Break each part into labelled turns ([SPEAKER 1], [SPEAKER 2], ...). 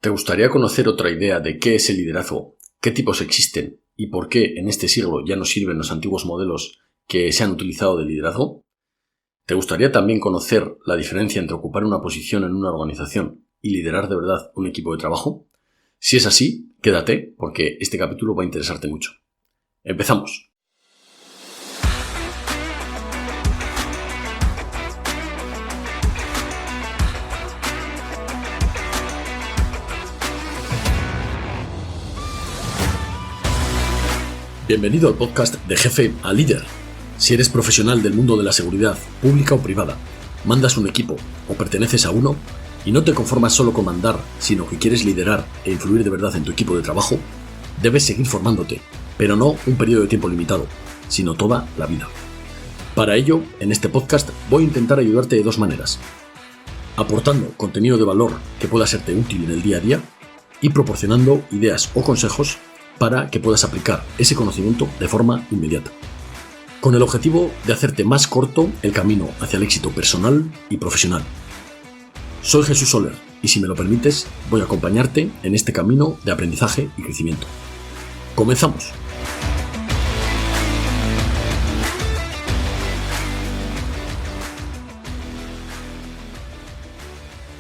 [SPEAKER 1] ¿Te gustaría conocer otra idea de qué es el liderazgo, qué tipos existen y por qué en este siglo ya no sirven los antiguos modelos que se han utilizado de liderazgo? ¿Te gustaría también conocer la diferencia entre ocupar una posición en una organización y liderar de verdad un equipo de trabajo? Si es así, quédate porque este capítulo va a interesarte mucho. ¡Empezamos! Bienvenido al podcast de Jefe a Líder. Si eres profesional del mundo de la seguridad, pública o privada, mandas un equipo o perteneces a uno y no te conformas solo con mandar, sino que quieres liderar e influir de verdad en tu equipo de trabajo, debes seguir formándote, pero no un periodo de tiempo limitado, sino toda la vida. Para ello, en este podcast voy a intentar ayudarte de dos maneras: aportando contenido de valor que pueda serte útil en el día a día y proporcionando ideas o consejos para que puedas aplicar ese conocimiento de forma inmediata, con el objetivo de hacerte más corto el camino hacia el éxito personal y profesional. Soy Jesús Soler y, si me lo permites, voy a acompañarte en este camino de aprendizaje y crecimiento. ¡Comenzamos!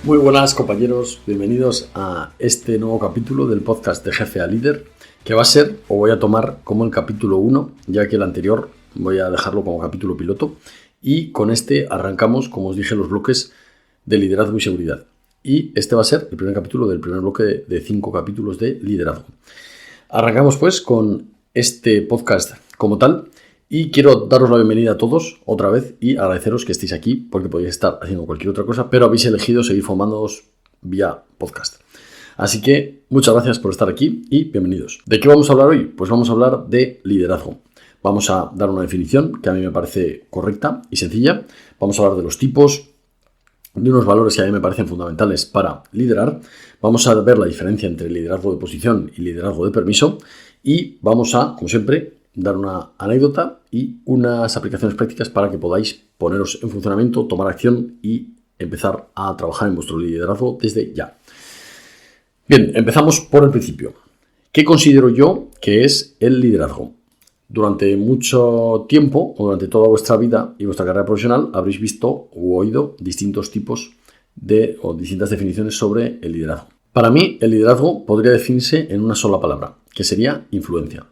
[SPEAKER 1] Muy buenas, compañeros, bienvenidos a este nuevo capítulo del podcast de Jefe a Líder, que va a ser, o voy a tomar como el capítulo 1, ya que el anterior voy a dejarlo como capítulo piloto, y con este arrancamos, como os dije, los bloques de liderazgo y seguridad. Y este va a ser el primer capítulo del primer bloque de 5 capítulos de liderazgo. Arrancamos pues con este podcast como tal, y quiero daros la bienvenida a todos otra vez y agradeceros que estéis aquí, porque podéis estar haciendo cualquier otra cosa, pero habéis elegido seguir formándoos vía podcast. Así que muchas gracias por estar aquí y bienvenidos. ¿De qué vamos a hablar hoy? Pues vamos a hablar de liderazgo. Vamos a dar una definición que a mí me parece correcta y sencilla. Vamos a hablar de los tipos, de unos valores que a mí me parecen fundamentales para liderar. Vamos a ver la diferencia entre liderazgo de posición y liderazgo de permiso. Y vamos a, como siempre, dar una anécdota y unas aplicaciones prácticas para que podáis poneros en funcionamiento, tomar acción y empezar a trabajar en vuestro liderazgo desde ya. Bien, empezamos por el principio. ¿Qué considero yo que es el liderazgo? Durante mucho tiempo, o durante toda vuestra vida y vuestra carrera profesional, habréis visto o oído distintos tipos o distintas definiciones sobre el liderazgo. Para mí, el liderazgo podría definirse en una sola palabra, que sería influencia.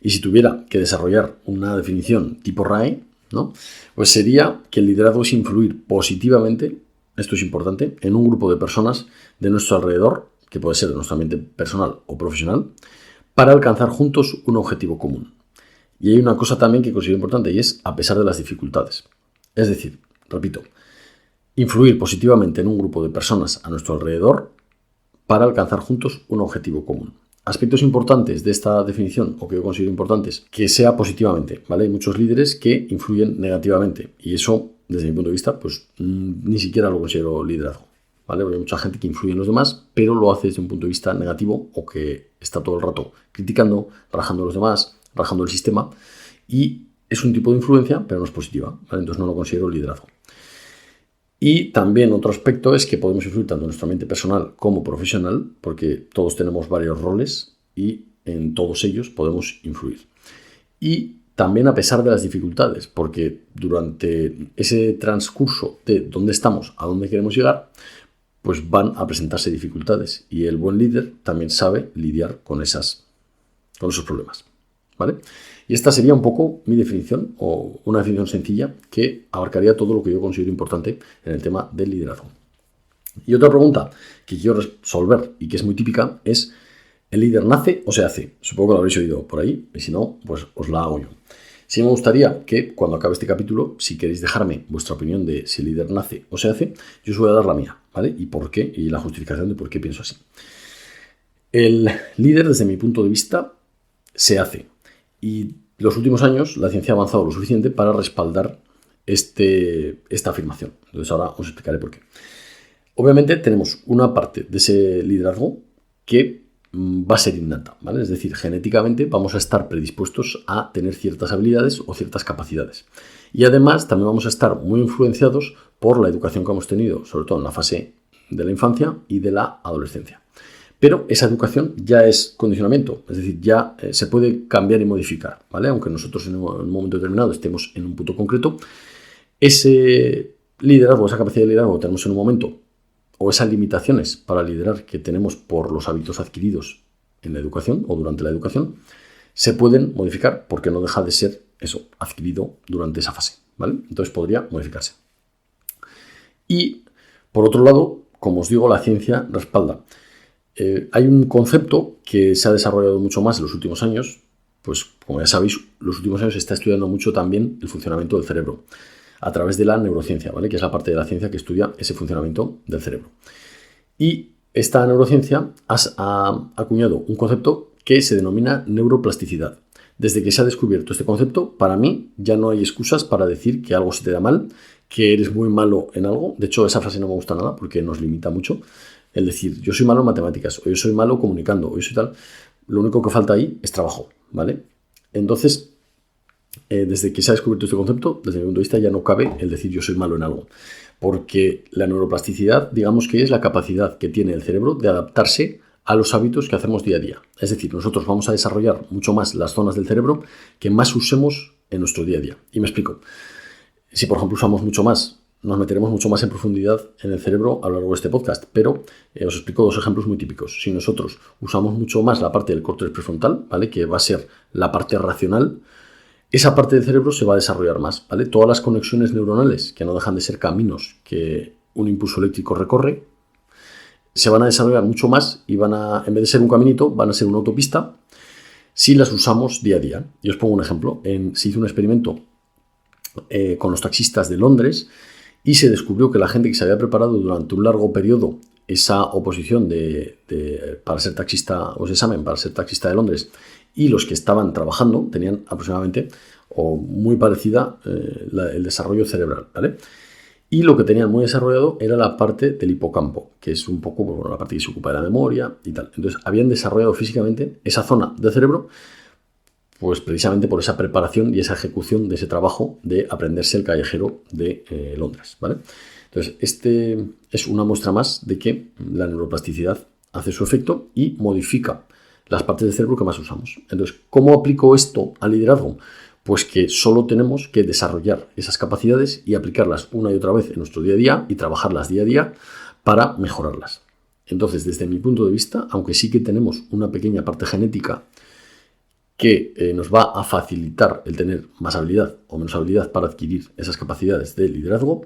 [SPEAKER 1] Y si tuviera que desarrollar una definición tipo RAE, ¿no?, pues sería que el liderazgo es influir positivamente, esto es importante, en un grupo de personas de nuestro alrededor, que puede ser de nuestro ambiente personal o profesional, para alcanzar juntos un objetivo común. Y hay una cosa también que considero importante, y es a pesar de las dificultades. Es decir, repito, influir positivamente en un grupo de personas a nuestro alrededor para alcanzar juntos un objetivo común. Aspectos importantes de esta definición, o que yo considero importantes, que sea positivamente, ¿vale? Hay muchos líderes que influyen negativamente, y eso, desde mi punto de vista, pues ni siquiera lo considero liderazgo, ¿vale? Porque hay mucha gente que influye en los demás, pero lo hace desde un punto de vista negativo, o que está todo el rato criticando, rajando a los demás, rajando el sistema, y es un tipo de influencia, pero no es positiva, ¿vale? Entonces no lo considero liderazgo. Y también otro aspecto es que podemos influir tanto en nuestra mente personal como profesional, porque todos tenemos varios roles y en todos ellos podemos influir. Y también a pesar de las dificultades, porque durante ese transcurso de dónde estamos a dónde queremos llegar, pues van a presentarse dificultades. Y el buen líder también sabe lidiar con esos problemas, ¿vale? Y esta sería un poco mi definición, o una definición sencilla que abarcaría todo lo que yo considero importante en el tema del liderazgo. Y otra pregunta que quiero resolver y que es muy típica es: ¿el líder nace o se hace? Supongo que lo habréis oído por ahí, y si no, pues os la hago yo. Sí me gustaría que cuando acabe este capítulo, si queréis dejarme vuestra opinión de si el líder nace o se hace, yo os voy a dar la mía, ¿vale? Y por qué, y la justificación de por qué pienso así. El líder, desde mi punto de vista, se hace. Y en los últimos años la ciencia ha avanzado lo suficiente para respaldar esta afirmación. Entonces ahora os explicaré por qué. Obviamente tenemos una parte de ese liderazgo que va a ser innata, ¿vale? Es decir, genéticamente vamos a estar predispuestos a tener ciertas habilidades o ciertas capacidades. Y además también vamos a estar muy influenciados por la educación que hemos tenido, sobre todo en la fase de la infancia y de la adolescencia. Pero esa educación ya es condicionamiento, es decir, ya se puede cambiar y modificar, ¿vale? Aunque nosotros en un momento determinado estemos en un punto concreto, ese liderazgo, esa capacidad de liderazgo que tenemos en un momento, o esas limitaciones para liderar que tenemos por los hábitos adquiridos en la educación o durante la educación, se pueden modificar porque no deja de ser eso, adquirido durante esa fase, ¿vale? Entonces podría modificarse. Y, por otro lado, como os digo, la ciencia respalda. Hay un concepto que se ha desarrollado mucho más en los últimos años, pues como ya sabéis, los últimos años se está estudiando mucho también el funcionamiento del cerebro a través de la neurociencia, ¿vale? Que es la parte de la ciencia que estudia ese funcionamiento del cerebro. Y esta neurociencia ha acuñado un concepto que se denomina neuroplasticidad. Desde que se ha descubierto este concepto, para mí ya no hay excusas para decir que algo se te da mal, que eres muy malo en algo. De hecho, esa frase no me gusta nada porque nos limita mucho. El decir, yo soy malo en matemáticas, o yo soy malo comunicando, o yo soy tal. Lo único que falta ahí es trabajo, ¿vale? Entonces, desde que se ha descubierto este concepto, desde mi punto de vista ya no cabe el decir yo soy malo en algo. Porque la neuroplasticidad, digamos que es la capacidad que tiene el cerebro de adaptarse a los hábitos que hacemos día a día. Es decir, nosotros vamos a desarrollar mucho más las zonas del cerebro que más usemos en nuestro día a día. Y me explico. Si, por ejemplo, usamos mucho más, nos meteremos mucho más en profundidad en el cerebro a lo largo de este podcast, pero os explico dos ejemplos muy típicos. Si nosotros usamos mucho más la parte del córtex prefrontal, ¿vale? Que va a ser la parte racional, esa parte del cerebro se va a desarrollar más, ¿vale? Todas las conexiones neuronales, que no dejan de ser caminos que un impulso eléctrico recorre, se van a desarrollar mucho más y van a, en vez de ser un caminito, van a ser una autopista si las usamos día a día. Y os pongo un ejemplo. Se hizo un experimento con los taxistas de Londres y se descubrió que la gente que se había preparado durante un largo periodo esa oposición para ser taxista, o ese examen para ser taxista de Londres, y los que estaban trabajando tenían aproximadamente o muy parecida el desarrollo cerebral, ¿vale? Y lo que tenían muy desarrollado era la parte del hipocampo, que es un poco bueno, la parte que se ocupa de la memoria y tal. Entonces habían desarrollado físicamente esa zona del cerebro, pues precisamente por esa preparación y esa ejecución de ese trabajo de aprenderse el callejero de Londres, ¿vale? Entonces, este es una muestra más de que la neuroplasticidad hace su efecto y modifica las partes del cerebro que más usamos. Entonces, ¿cómo aplico esto al liderazgo? Pues que solo tenemos que desarrollar esas capacidades y aplicarlas una y otra vez en nuestro día a día y trabajarlas día a día para mejorarlas. Entonces, desde mi punto de vista, aunque sí que tenemos una pequeña parte genética que nos va a facilitar el tener más habilidad o menos habilidad para adquirir esas capacidades de liderazgo,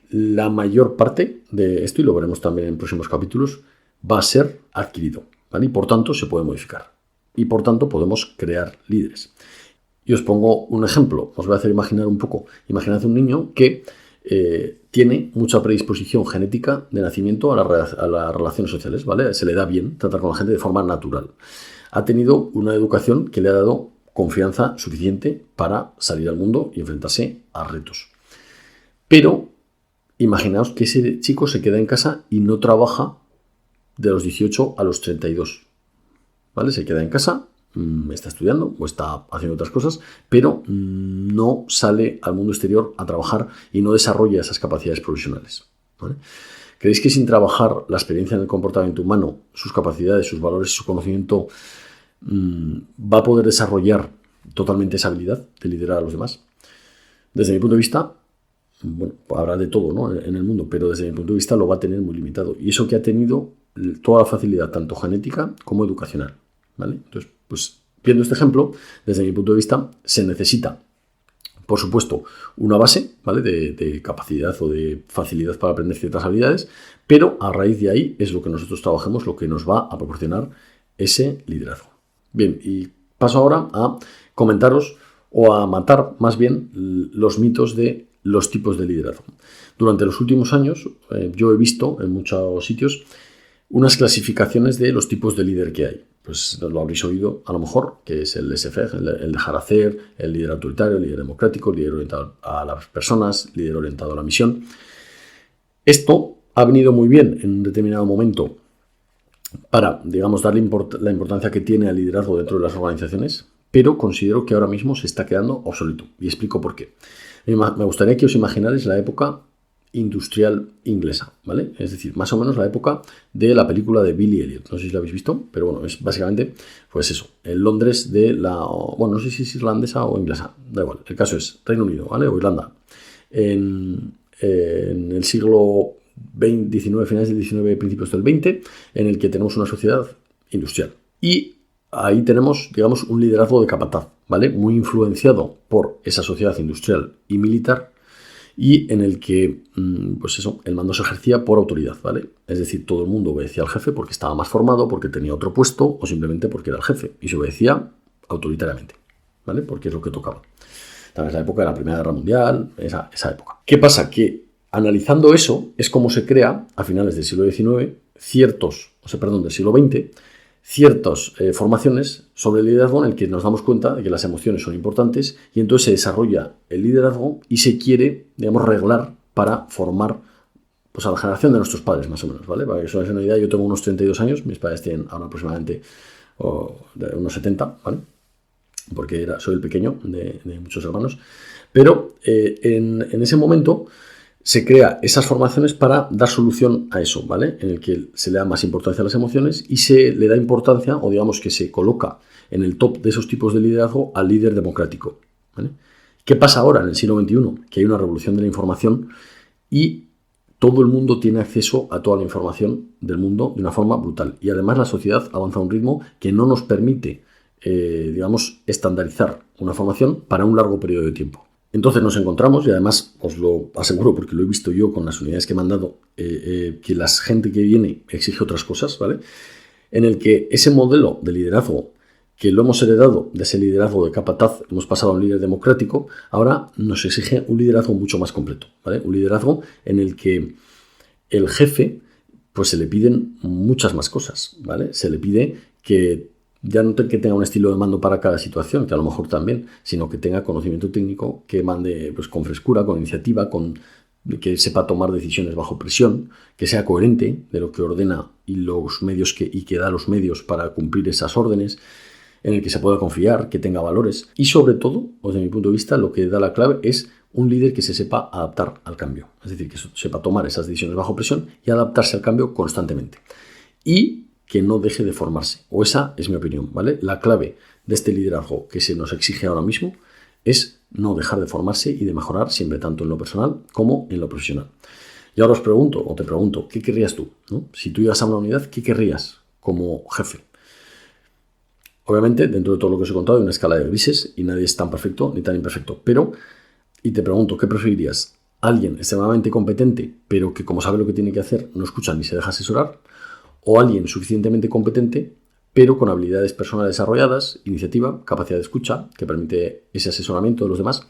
[SPEAKER 1] la mayor parte de esto, y lo veremos también en próximos capítulos, va a ser adquirido, ¿vale? Y por tanto se puede modificar. Y por tanto podemos crear líderes. Y os pongo un ejemplo. Os voy a hacer imaginar un poco. Imaginad un niño que tiene mucha predisposición genética de nacimiento a las relaciones sociales, ¿vale? Se le da bien tratar con la gente de forma natural. Ha tenido una educación que le ha dado confianza suficiente para salir al mundo y enfrentarse a retos. Pero imaginaos que ese chico se queda en casa y no trabaja de los 18 a los 32. ¿Vale? Se queda en casa, está estudiando o está haciendo otras cosas, pero no sale al mundo exterior a trabajar y no desarrolla esas capacidades profesionales, ¿vale? ¿Creéis que sin trabajar la experiencia en el comportamiento humano, sus capacidades, sus valores y su conocimiento, va a poder desarrollar totalmente esa habilidad de liderar a los demás? Desde mi punto de vista, bueno, habrá de todo, ¿no?, en el mundo, pero desde mi punto de vista lo va a tener muy limitado. Y eso que ha tenido toda la facilidad, tanto genética como educacional, ¿vale? Entonces, pues viendo este ejemplo, desde mi punto de vista, se necesita, por supuesto, una base, ¿vale?, de capacidad o de facilidad para aprender ciertas habilidades, pero a raíz de ahí es lo que nosotros trabajemos, lo que nos va a proporcionar ese liderazgo. Bien, y paso ahora a comentaros o a matar más bien los mitos de los tipos de liderazgo. Durante los últimos años yo he visto en muchos sitios unas clasificaciones de los tipos de líder que hay. Pues lo habréis oído a lo mejor, que es el laissez-faire, el dejar hacer, el líder autoritario, el líder democrático, el líder orientado a las personas, el líder orientado a la misión. Esto ha venido muy bien en un determinado momento para, digamos, darle la importancia que tiene al liderazgo dentro de las organizaciones, pero considero que ahora mismo se está quedando obsoleto. Y explico por qué. Me gustaría que os imaginarais la época industrial inglesa, ¿vale? Es decir, más o menos la época de la película de Billy Elliot. No sé si la habéis visto, pero bueno, es básicamente, pues eso, el Londres de bueno, no sé si es irlandesa o inglesa, da igual, el caso es Reino Unido, ¿vale? O Irlanda. En el siglo XIX, finales del XIX, principios del XX, en el que tenemos una sociedad industrial. Y ahí tenemos, digamos, un liderazgo de capataz, ¿vale? Muy influenciado por esa sociedad industrial y militar, y en el que, pues eso, el mando se ejercía por autoridad, ¿vale? Es decir, todo el mundo obedecía al jefe porque estaba más formado, porque tenía otro puesto o simplemente porque era el jefe y se obedecía autoritariamente, ¿vale? Porque es lo que tocaba. También es la época de la Primera Guerra Mundial, esa época. ¿Qué pasa? Que analizando eso es como se crea, a finales del siglo XIX, del siglo XX, ciertas formaciones sobre el liderazgo en el que nos damos cuenta de que las emociones son importantes y entonces se desarrolla el liderazgo y se quiere, digamos, reglar para formar pues a la generación de nuestros padres, más o menos, ¿vale? Para que os hagáis una idea, yo tengo unos 32 años, mis padres tienen ahora aproximadamente unos 70, ¿vale? Porque soy el pequeño de muchos hermanos, pero en ese momento se crea esas formaciones para dar solución a eso, ¿vale? En el que se le da más importancia a las emociones y se le da importancia, o digamos que se coloca en el top de esos tipos de liderazgo al líder democrático, ¿vale? ¿Qué pasa ahora en el siglo XXI? Que hay una revolución de la información y todo el mundo tiene acceso a toda la información del mundo de una forma brutal. Y además la sociedad avanza a un ritmo que no nos permite, digamos, estandarizar una formación para un largo periodo de tiempo. Entonces nos encontramos, y además os lo aseguro porque lo he visto yo con las unidades que me han dado, que la gente que viene exige otras cosas, ¿vale? En el que ese modelo de liderazgo que lo hemos heredado de ese liderazgo de capataz, hemos pasado a un líder democrático, ahora nos exige un liderazgo mucho más completo, ¿vale? Un liderazgo en el que el jefe, pues se le piden muchas más cosas, ¿vale? Se le pide que ya no que tenga un estilo de mando para cada situación, que a lo mejor también, sino que tenga conocimiento técnico, que mande pues con frescura, con iniciativa, que sepa tomar decisiones bajo presión, que sea coherente de lo que ordena y los medios y que da los medios para cumplir esas órdenes, en el que se pueda confiar, que tenga valores. Y sobre todo, desde mi punto de vista, lo que da la clave es un líder que se sepa adaptar al cambio. Es decir, que sepa tomar esas decisiones bajo presión y adaptarse al cambio constantemente. Y que no deje de formarse. O esa es mi opinión, ¿vale? La clave de este liderazgo que se nos exige ahora mismo es no dejar de formarse y de mejorar siempre, tanto en lo personal como en lo profesional. Y ahora os pregunto, o te pregunto, ¿qué querrías tú, ¿no? Si tú llegas a una unidad, ¿qué querrías como jefe? Obviamente, dentro de todo lo que os he contado, hay una escala de grises y nadie es tan perfecto ni tan imperfecto. Y te pregunto, ¿qué preferirías? ¿Alguien extremadamente competente, pero que como sabe lo que tiene que hacer, no escucha ni se deja asesorar? ¿O alguien suficientemente competente, pero con habilidades personales desarrolladas, iniciativa, capacidad de escucha, que permite ese asesoramiento de los demás?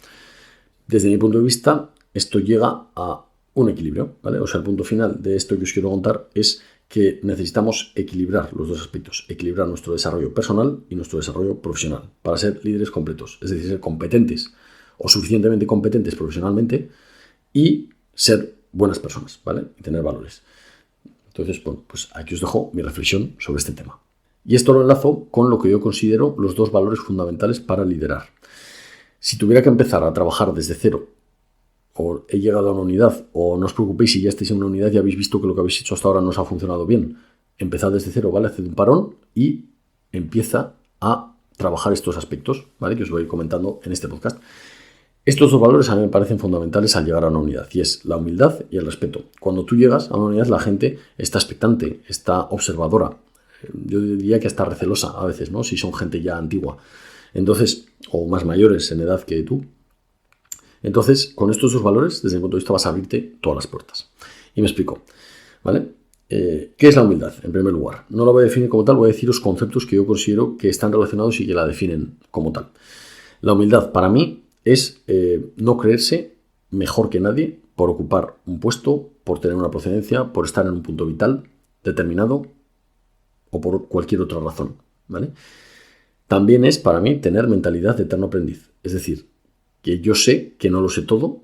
[SPEAKER 1] Desde mi punto de vista, esto llega a un equilibrio, ¿vale? O sea, el punto final de esto que os quiero contar es que necesitamos equilibrar los dos aspectos, equilibrar nuestro desarrollo personal y nuestro desarrollo profesional para ser líderes completos, es decir, ser competentes o suficientemente competentes profesionalmente y ser buenas personas, ¿vale? Y tener valores. Entonces, bueno, pues aquí os dejo mi reflexión sobre este tema. Y esto lo enlazo con lo que yo considero los dos valores fundamentales para liderar. Si tuviera que empezar a trabajar desde cero, o he llegado a una unidad, o no os preocupéis si ya estáis en una unidad y habéis visto que lo que habéis hecho hasta ahora no os ha funcionado bien, empezad desde cero, ¿vale? Haced un parón y empieza a trabajar estos aspectos, ¿vale? Que os voy a ir comentando en este podcast. Estos dos valores a mí me parecen fundamentales al llegar a una unidad, y es la humildad y el respeto. Cuando tú llegas a una unidad, la gente está expectante, está observadora. Yo diría que hasta recelosa a veces, ¿no? Si son gente ya antigua. Entonces, o más mayores en edad que tú. Entonces, con estos dos valores, desde mi punto de vista, vas a abrirte todas las puertas. Y me explico, ¿vale? ¿Qué es la humildad, en primer lugar? No la voy a definir como tal, voy a decir los conceptos que yo considero que están relacionados y que la definen como tal. La humildad, para mí, es no creerse mejor que nadie por ocupar un puesto, por tener una procedencia, por estar en un punto vital determinado o por cualquier otra razón, ¿vale? También es, para mí, tener mentalidad de eterno aprendiz. Es decir, que yo sé que no lo sé todo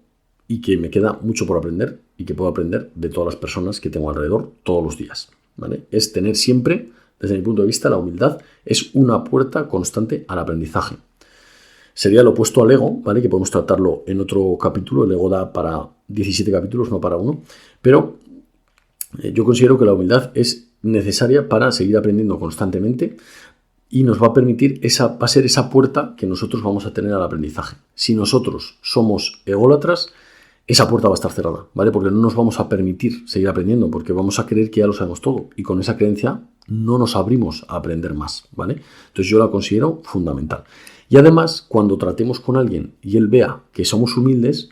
[SPEAKER 1] y que me queda mucho por aprender y que puedo aprender de todas las personas que tengo alrededor todos los días, ¿vale? Es tener siempre, desde mi punto de vista, la humildad es una puerta constante al aprendizaje. Sería lo opuesto al ego, ¿vale? Que podemos tratarlo en otro capítulo. El ego da para 17 capítulos, no para uno. Pero yo considero que la humildad es necesaria para seguir aprendiendo constantemente y nos va a permitir, va a ser esa puerta que nosotros vamos a tener al aprendizaje. Si nosotros somos ególatras, esa puerta va a estar cerrada, ¿vale? Porque no nos vamos a permitir seguir aprendiendo, porque vamos a creer que ya lo sabemos todo. Y con esa creencia no nos abrimos a aprender más, ¿vale? Entonces yo la considero fundamental. Y además, cuando tratemos con alguien y él vea que somos humildes,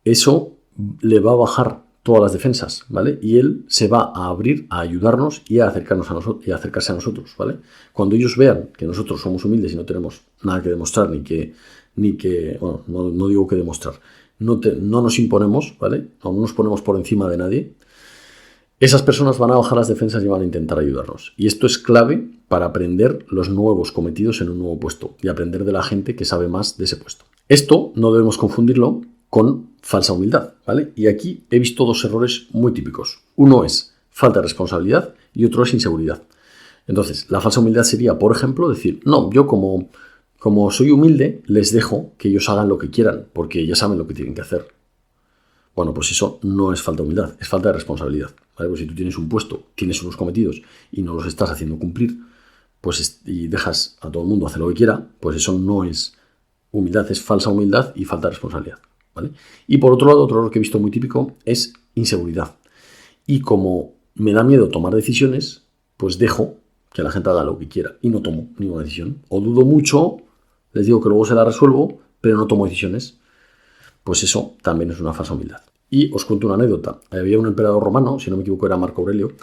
[SPEAKER 1] eso le va a bajar todas las defensas, ¿vale? Y él se va a abrir a ayudarnos y a acercarnos a nosotros y a acercarse a nosotros, ¿vale? Cuando ellos vean que nosotros somos humildes y no tenemos nada que demostrar, bueno, no digo que demostrar, no nos imponemos, ¿vale? No nos ponemos por encima de nadie. Esas personas van a bajar las defensas y van a intentar ayudarnos. Y esto es clave para aprender los nuevos cometidos en un nuevo puesto y aprender de la gente que sabe más de ese puesto. Esto no debemos confundirlo con falsa humildad, ¿vale? Y aquí he visto dos errores muy típicos. Uno es falta de responsabilidad y otro es inseguridad. Entonces, la falsa humildad sería, por ejemplo, decir, no, yo como soy humilde, les dejo que ellos hagan lo que quieran, porque ya saben lo que tienen que hacer. Bueno, pues eso no es falta de humildad, es falta de responsabilidad, ¿vale? Pues si tú tienes un puesto, tienes unos cometidos y no los estás haciendo cumplir, pues y dejas a todo el mundo hacer lo que quiera, pues eso no es humildad, es falsa humildad y falta de responsabilidad, ¿vale? Y por otro lado, otro error que he visto muy típico es inseguridad. Y como me da miedo tomar decisiones, pues dejo que la gente haga lo que quiera y no tomo ninguna decisión. O dudo mucho, les digo que luego se la resuelvo, pero no tomo decisiones. Pues eso también es una falsa humildad. Y os cuento una anécdota. Había un emperador romano, si no me equivoco era Marco Aurelio,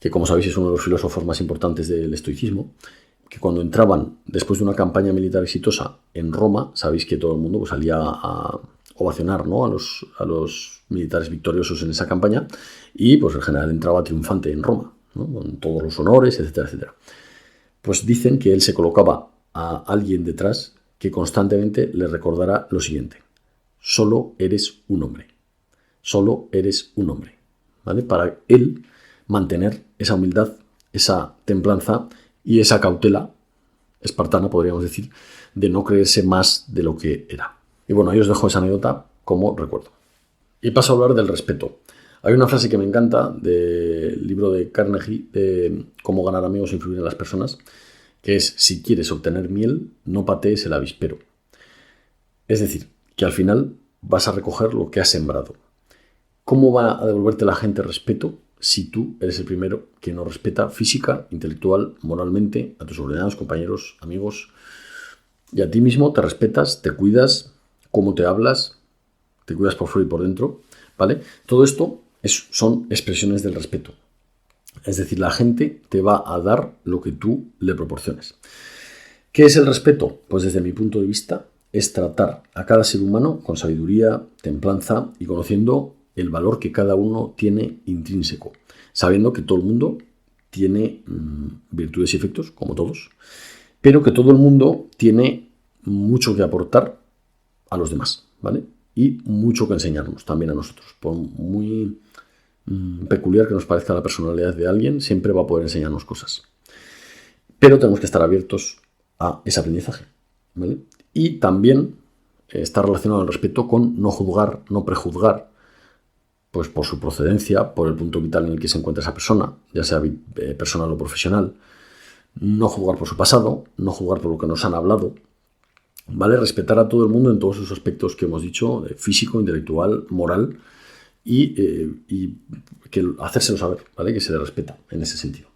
[SPEAKER 1] que como sabéis es uno de los filósofos más importantes del estoicismo, que cuando entraban después de una campaña militar exitosa en Roma, sabéis que todo el mundo pues, salía a ovacionar, ¿no? a los militares victoriosos en esa campaña, y pues el general entraba triunfante en Roma, ¿no? Con todos los honores, etcétera, etcétera. Pues dicen que él se colocaba a alguien detrás que constantemente le recordara lo siguiente: solo eres un hombre. Solo eres un hombre. ¿Vale? Para él mantener esa humildad, esa templanza y esa cautela espartana, podríamos decir, de no creerse más de lo que era. Y bueno, ahí os dejo esa anécdota como recuerdo. Y paso a hablar del respeto. Hay una frase que me encanta del libro de Carnegie, de Cómo ganar amigos e influir en las personas, que es: si quieres obtener miel, no patees el avispero. Es decir, que al final vas a recoger lo que has sembrado. ¿Cómo va a devolverte la gente respeto si tú eres el primero que no respeta física, intelectual, moralmente a tus subordinados, compañeros, amigos? Y a ti mismo te respetas, te cuidas, cómo te hablas, te cuidas por fuera y por dentro, ¿vale? Todo esto son expresiones del respeto. Es decir, la gente te va a dar lo que tú le proporciones. ¿Qué es el respeto? Pues desde mi punto de vista es tratar a cada ser humano con sabiduría, templanza y conociendo el valor que cada uno tiene intrínseco, sabiendo que todo el mundo tiene virtudes y efectos, como todos, pero que todo el mundo tiene mucho que aportar a los demás, ¿vale? Y mucho que enseñarnos también a nosotros. Por muy peculiar que nos parezca la personalidad de alguien, siempre va a poder enseñarnos cosas. Pero tenemos que estar abiertos a ese aprendizaje, ¿vale? Y también está relacionado el respeto con no juzgar, no prejuzgar, pues por su procedencia, por el punto vital en el que se encuentra esa persona, ya sea personal o profesional. No juzgar por su pasado, no juzgar por lo que nos han hablado, ¿vale? Respetar a todo el mundo en todos sus aspectos que hemos dicho, físico, intelectual, moral, y que hacérselo saber, ¿vale? Que se le respeta en ese sentido.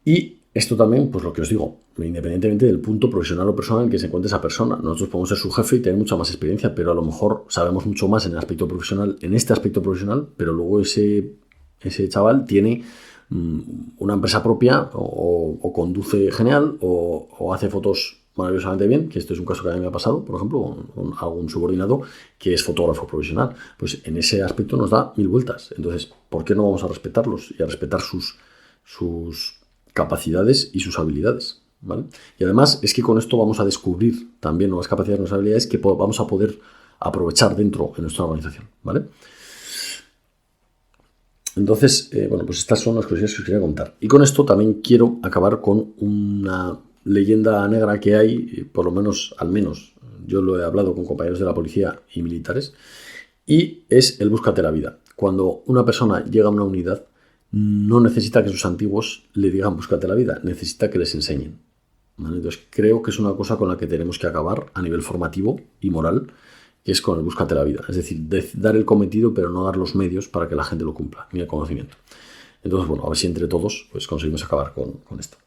[SPEAKER 1] Y esto también, pues lo que os digo, independientemente del punto profesional o personal en que se encuentre esa persona. Nosotros podemos ser su jefe y tener mucha más experiencia, pero a lo mejor sabemos mucho más en el aspecto profesional, en este aspecto profesional, pero luego ese chaval tiene una empresa propia o conduce genial o hace fotos maravillosamente bien, que esto es un caso que a mí me ha pasado, por ejemplo, con algún subordinado que es fotógrafo profesional. Pues en ese aspecto nos da 1000 vueltas. Entonces, ¿por qué no vamos a respetarlos y a respetar sus capacidades y sus habilidades? ¿Vale? Y además es que con esto vamos a descubrir también nuevas capacidades, nuevas habilidades que vamos a poder aprovechar dentro de nuestra organización, ¿vale? Entonces, bueno, pues estas son las cosas que os quería contar. Y con esto también quiero acabar con una leyenda negra que hay, por lo menos, al menos, yo lo he hablado con compañeros de la policía y militares, y es el búscate la vida. Cuando una persona llega a una unidad, no necesita que sus antiguos le digan búscate la vida, necesita que les enseñen. ¿Vale? Entonces creo que es una cosa con la que tenemos que acabar a nivel formativo y moral, que es con el búscate la vida. Es decir, dar el cometido, pero no dar los medios para que la gente lo cumpla, ni el conocimiento. Entonces, bueno, a ver si entre todos pues, conseguimos acabar con esto.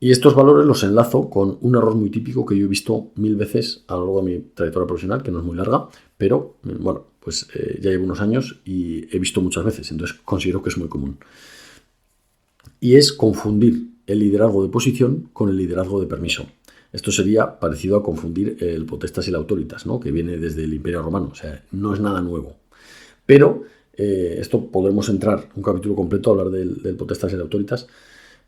[SPEAKER 1] Y estos valores los enlazo con un error muy típico que yo he visto 1000 veces a lo largo de mi trayectoria profesional, que no es muy larga, pero bueno, pues ya llevo unos años y he visto muchas veces, entonces considero que es muy común. Y es confundir el liderazgo de posición con el liderazgo de permiso. Esto sería parecido a confundir el potestas y el autoritas, ¿no? Que viene desde el Imperio Romano, o sea, no es nada nuevo. Pero esto podremos entrar un capítulo completo a hablar del potestas y el autoritas,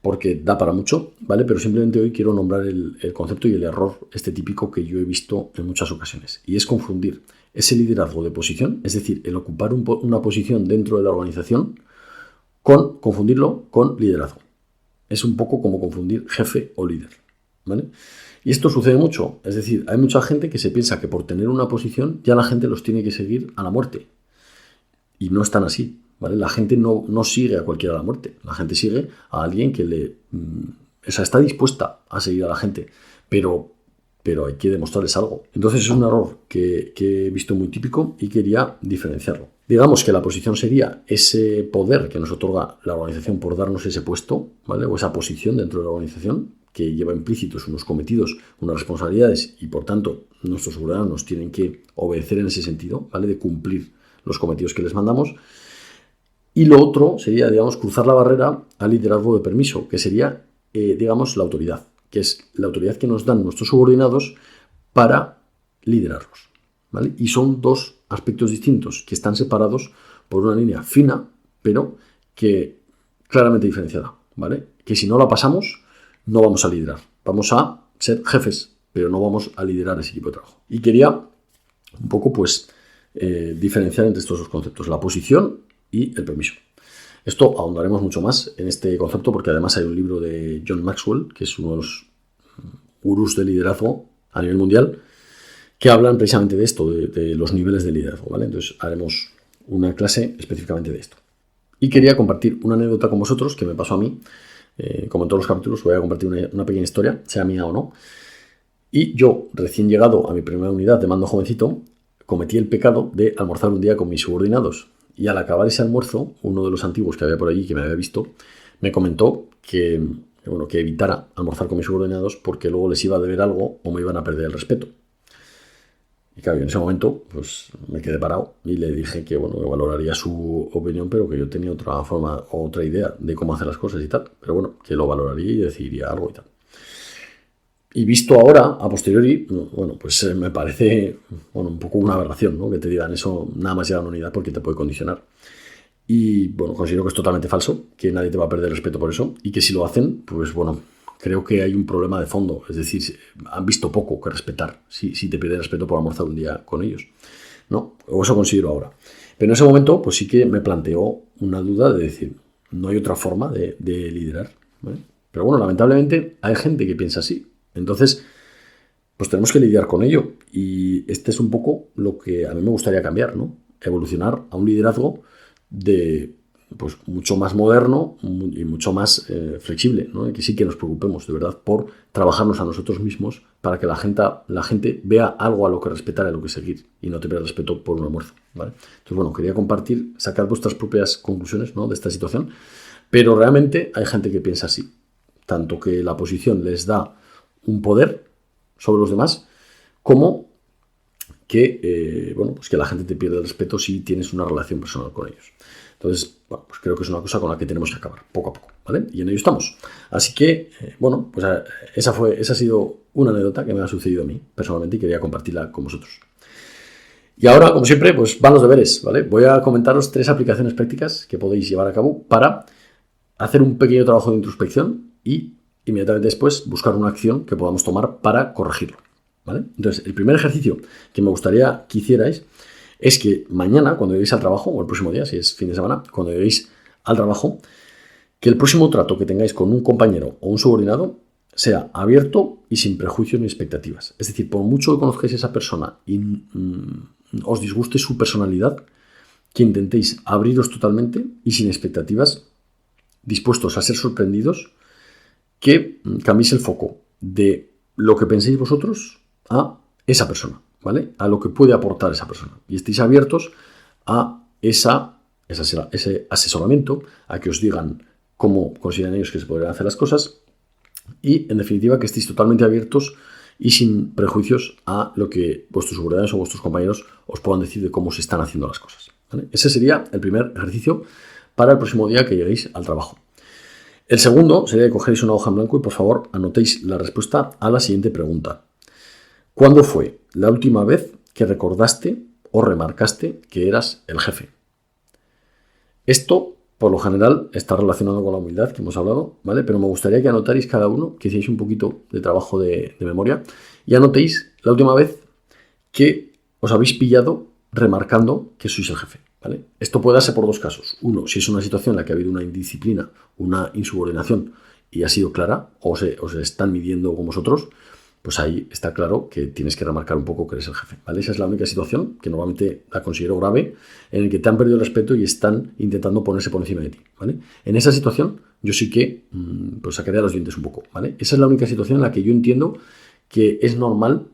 [SPEAKER 1] porque da para mucho, ¿vale? Pero simplemente hoy quiero nombrar el concepto y el error típico que yo he visto en muchas ocasiones. Y es confundir ese liderazgo de posición, es decir, el ocupar una posición dentro de la organización, confundirlo con liderazgo. Es un poco como confundir jefe o líder, ¿vale? Y esto sucede mucho. Es decir, hay mucha gente que se piensa que por tener una posición ya la gente los tiene que seguir a la muerte. Y no es tan así. ¿Vale? La gente no sigue a cualquiera a la muerte. La gente sigue a alguien que está dispuesta a seguir a la gente, pero hay que demostrarles algo. Entonces es un error que he visto muy típico y quería diferenciarlo. Digamos que la posición sería ese poder que nos otorga la organización por darnos ese puesto, ¿vale? O esa posición dentro de la organización que lleva implícitos unos cometidos, unas responsabilidades y por tanto nuestros ciudadanos tienen que obedecer en ese sentido, ¿vale? De cumplir los cometidos que les mandamos. Y lo otro sería, digamos, cruzar la barrera al liderazgo de permiso, que sería, digamos, la autoridad, que es la autoridad que nos dan nuestros subordinados para liderarlos, ¿vale? Y son dos aspectos distintos que están separados por una línea fina, pero que claramente diferenciada, ¿vale? Que si no la pasamos, no vamos a liderar. Vamos a ser jefes, pero no vamos a liderar ese equipo de trabajo. Y quería un poco, pues, diferenciar entre estos dos conceptos, la posición y el permiso. Esto ahondaremos mucho más en este concepto porque además hay un libro de John Maxwell, que es uno de los gurús de liderazgo a nivel mundial, que hablan precisamente de esto, de los niveles de liderazgo, ¿vale? Entonces haremos una clase específicamente de esto. Y quería compartir una anécdota con vosotros que me pasó a mí. Como en todos los capítulos voy a compartir una pequeña historia, sea mía o no. Y yo, recién llegado a mi primera unidad de mando jovencito, cometí el pecado de almorzar un día con mis subordinados. Y al acabar ese almuerzo, uno de los antiguos que había por allí, que me había visto, me comentó que evitara almorzar con mis subordinados porque luego les iba a deber algo o me iban a perder el respeto. Y claro, yo en ese momento pues me quedé parado y le dije que valoraría su opinión, pero que yo tenía otra forma, otra idea de cómo hacer las cosas y tal. Pero bueno, que lo valoraría y decidiría algo y tal. Y visto ahora, a posteriori, pues me parece un poco una aberración, ¿no? Que te digan eso nada más llegar a una unidad porque te puede condicionar. Y considero que es totalmente falso, que nadie te va a perder respeto por eso y que si lo hacen, pues creo que hay un problema de fondo. Es decir, han visto poco que respetar si te pierden respeto por almorzar un día con ellos, ¿no? O eso considero ahora. Pero en ese momento, pues sí que me planteó una duda de decir, no hay otra forma de liderar, ¿vale? Pero lamentablemente hay gente que piensa así. Entonces, pues tenemos que lidiar con ello. Y este es un poco lo que a mí me gustaría cambiar, ¿no? Evolucionar a un liderazgo pues mucho más moderno y mucho más flexible, ¿no? Y que sí que nos preocupemos de verdad por trabajarnos a nosotros mismos para que la gente vea algo a lo que respetar, a lo que seguir y no te pierda respeto por un almuerzo, ¿vale? Entonces, quería compartir, sacar vuestras propias conclusiones, ¿no? De esta situación, pero realmente hay gente que piensa así, tanto que la posición les da un poder sobre los demás, como que, pues que la gente te pierde el respeto si tienes una relación personal con ellos. Entonces, pues creo que es una cosa con la que tenemos que acabar poco a poco, ¿vale? Y en ello estamos. Así que, pues esa ha sido una anécdota que me ha sucedido a mí personalmente y quería compartirla con vosotros. Y ahora, como siempre, pues van los deberes, ¿vale? Voy a comentaros 3 aplicaciones prácticas que podéis llevar a cabo para hacer un pequeño trabajo de introspección y inmediatamente después buscar una acción que podamos tomar para corregirlo, ¿vale? Entonces, el primer ejercicio que me gustaría que hicierais es que mañana, cuando lleguéis al trabajo, o el próximo día, si es fin de semana, cuando lleguéis al trabajo, que el próximo trato que tengáis con un compañero o un subordinado sea abierto y sin prejuicios ni expectativas. Es decir, por mucho que conozcáis a esa persona y os disguste su personalidad, que intentéis abriros totalmente y sin expectativas, dispuestos a ser sorprendidos, que cambiéis el foco de lo que penséis vosotros a esa persona, ¿vale? A lo que puede aportar esa persona. Y estéis abiertos a ese asesoramiento, a que os digan cómo consideran ellos que se podrían hacer las cosas y, en definitiva, que estéis totalmente abiertos y sin prejuicios a lo que vuestros subordinados o vuestros compañeros os puedan decir de cómo se están haciendo las cosas, ¿vale? Ese sería el primer ejercicio para el próximo día que lleguéis al trabajo. El segundo sería que cogéis una hoja en blanco y, por favor, anotéis la respuesta a la siguiente pregunta. ¿Cuándo fue la última vez que recordaste o remarcaste que eras el jefe? Esto, por lo general, está relacionado con la humildad que hemos hablado, ¿vale? Pero me gustaría que anotarais cada uno, que hicierais un poquito de trabajo de memoria y anotéis la última vez que os habéis pillado remarcando que sois el jefe, ¿vale? Esto puede darse por dos casos. Uno, si es una situación en la que ha habido una indisciplina, una insubordinación y ha sido clara, o se están midiendo con vosotros, pues ahí está claro que tienes que remarcar un poco que eres el jefe, ¿vale? Esa es la única situación que normalmente la considero grave, en el que te han perdido el respeto y están intentando ponerse por encima de ti, ¿vale? En esa situación yo sí que pues sacaría los dientes un poco, ¿vale? Esa es la única situación en la que yo entiendo que es normal,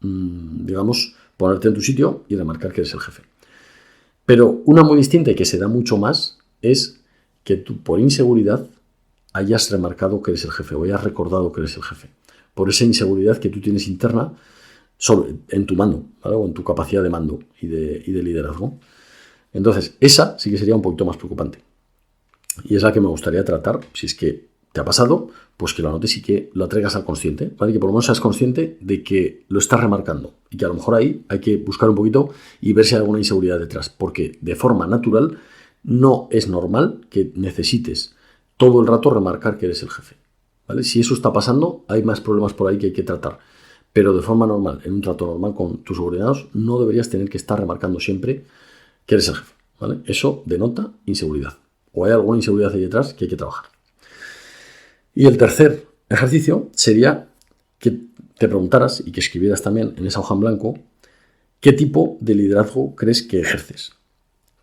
[SPEAKER 1] digamos, ponerte en tu sitio y remarcar que eres el jefe. Pero una muy distinta y que se da mucho más es que tú, por inseguridad, hayas remarcado que eres el jefe o hayas recordado que eres el jefe, por esa inseguridad que tú tienes interna en tu mando, ¿vale? O en tu capacidad de mando y de liderazgo. Entonces, esa sí que sería un poquito más preocupante. Y es la que me gustaría tratar, si es que te ha pasado, pues que lo anotes y que lo traigas al consciente, ¿vale? Que por lo menos seas consciente de que lo estás remarcando y que a lo mejor ahí hay que buscar un poquito y ver si hay alguna inseguridad detrás, porque de forma natural no es normal que necesites todo el rato remarcar que eres el jefe, ¿vale? Si eso está pasando, hay más problemas por ahí que hay que tratar. Pero de forma normal, en un trato normal con tus subordinados, no deberías tener que estar remarcando siempre que eres el jefe, ¿vale? Eso denota inseguridad. O hay alguna inseguridad ahí detrás que hay que trabajar. Y el tercer ejercicio sería que te preguntaras y que escribieras también en esa hoja en blanco qué tipo de liderazgo crees que ejerces.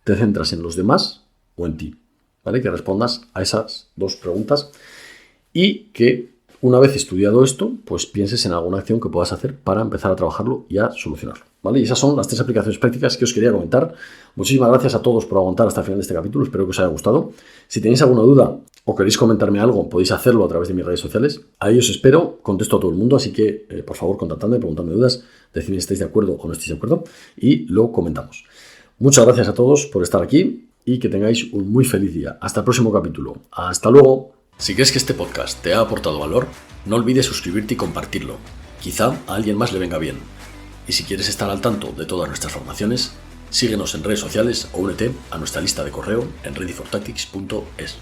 [SPEAKER 1] ¿Te centras en los demás o en ti? ¿Vale? Que respondas a esas dos preguntas y que una vez estudiado esto, pues pienses en alguna acción que puedas hacer para empezar a trabajarlo y a solucionarlo, ¿vale? Y esas son las 3 aplicaciones prácticas que os quería comentar. Muchísimas gracias a todos por aguantar hasta el final de este capítulo. Espero que os haya gustado. Si tenéis alguna duda o queréis comentarme algo, podéis hacerlo a través de mis redes sociales. Ahí os espero, contesto a todo el mundo, así que por favor contactadme, preguntadme dudas, decidme si estáis de acuerdo o no estáis de acuerdo y lo comentamos. Muchas gracias a todos por estar aquí y que tengáis un muy feliz día. Hasta el próximo capítulo. Hasta luego. Si crees que este podcast te ha aportado valor, no olvides suscribirte y compartirlo. Quizá a alguien más le venga bien. Y si quieres estar al tanto de todas nuestras formaciones, síguenos en redes sociales o únete a nuestra lista de correo en readyfortactics.es.